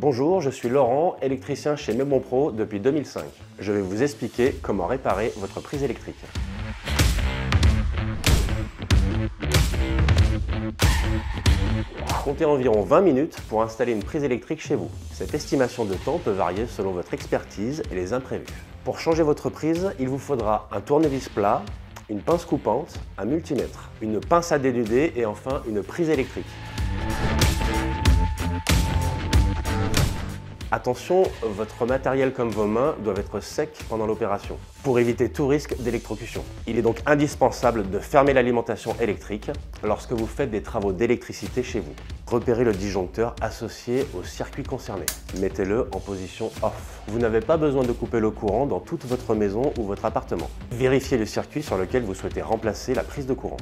Bonjour, je suis Laurent, électricien chez Mebon Pro depuis 2005. Je vais vous expliquer comment réparer votre prise électrique. Comptez environ 20 minutes pour installer une prise électrique chez vous. Cette estimation de temps peut varier selon votre expertise et les imprévus. Pour changer votre prise, il vous faudra un tournevis plat, une pince coupante, un multimètre, une pince à dénuder et enfin une prise électrique. Attention, votre matériel comme vos mains doivent être secs pendant l'opération pour éviter tout risque d'électrocution. Il est donc indispensable de fermer l'alimentation électrique lorsque vous faites des travaux d'électricité chez vous. Repérez le disjoncteur associé au circuit concerné. Mettez-le en position off. Vous n'avez pas besoin de couper le courant dans toute votre maison ou votre appartement. Vérifiez le circuit sur lequel vous souhaitez remplacer la prise de courant.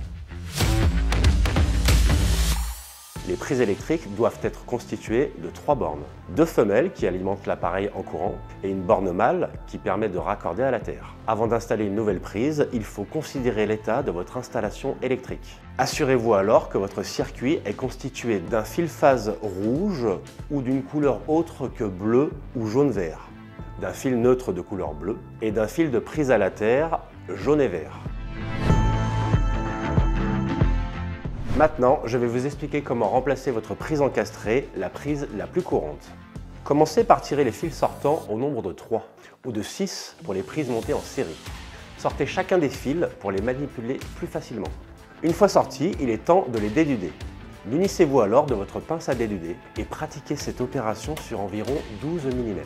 Les prises électriques doivent être constituées de 3 bornes. 2 femelles qui alimentent l'appareil en courant et une borne mâle qui permet de raccorder à la terre. Avant d'installer une nouvelle prise, il faut considérer l'état de votre installation électrique. Assurez-vous alors que votre circuit est constitué d'un fil phase rouge ou d'une couleur autre que bleu ou jaune-vert, d'un fil neutre de couleur bleue et d'un fil de prise à la terre jaune et vert. Maintenant, je vais vous expliquer comment remplacer votre prise encastrée, la prise la plus courante. Commencez par tirer les fils sortants au nombre de 3 ou de 6 pour les prises montées en série. Sortez chacun des fils pour les manipuler plus facilement. Une fois sortis, il est temps de les dénuder. Munissez-vous alors de votre pince à dénuder et pratiquez cette opération sur environ 12 mm.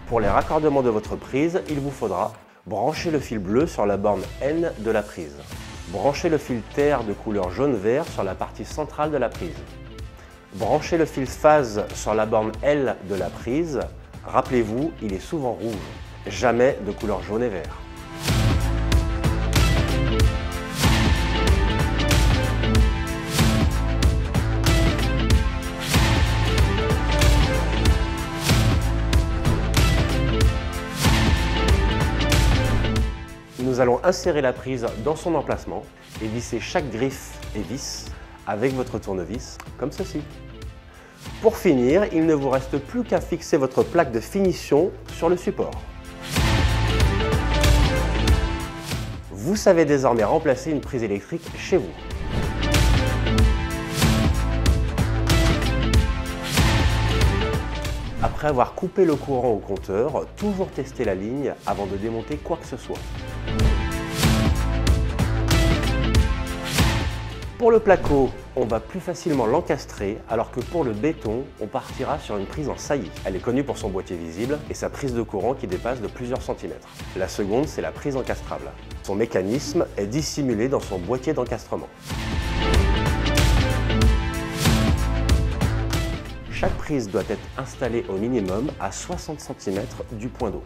Pour les raccordements de votre prise, il vous faudra branchez le fil bleu sur la borne N de la prise. Branchez le fil terre de couleur jaune-vert sur la partie centrale de la prise. Branchez le fil phase sur la borne L de la prise. Rappelez-vous, il est souvent rouge, jamais de couleur jaune et vert. Nous allons insérer la prise dans son emplacement et visser chaque griffe et vis avec votre tournevis, comme ceci. Pour finir, il ne vous reste plus qu'à fixer votre plaque de finition sur le support. Vous savez désormais remplacer une prise électrique chez vous. Après avoir coupé le courant au compteur, toujours tester la ligne avant de démonter quoi que ce soit. Pour le placo, on va plus facilement l'encastrer, alors que pour le béton, on partira sur une prise en saillie. Elle est connue pour son boîtier visible et sa prise de courant qui dépasse de plusieurs centimètres. La seconde, c'est la prise encastrable. Son mécanisme est dissimulé dans son boîtier d'encastrement. Chaque prise doit être installée au minimum à 60 cm du point d'eau.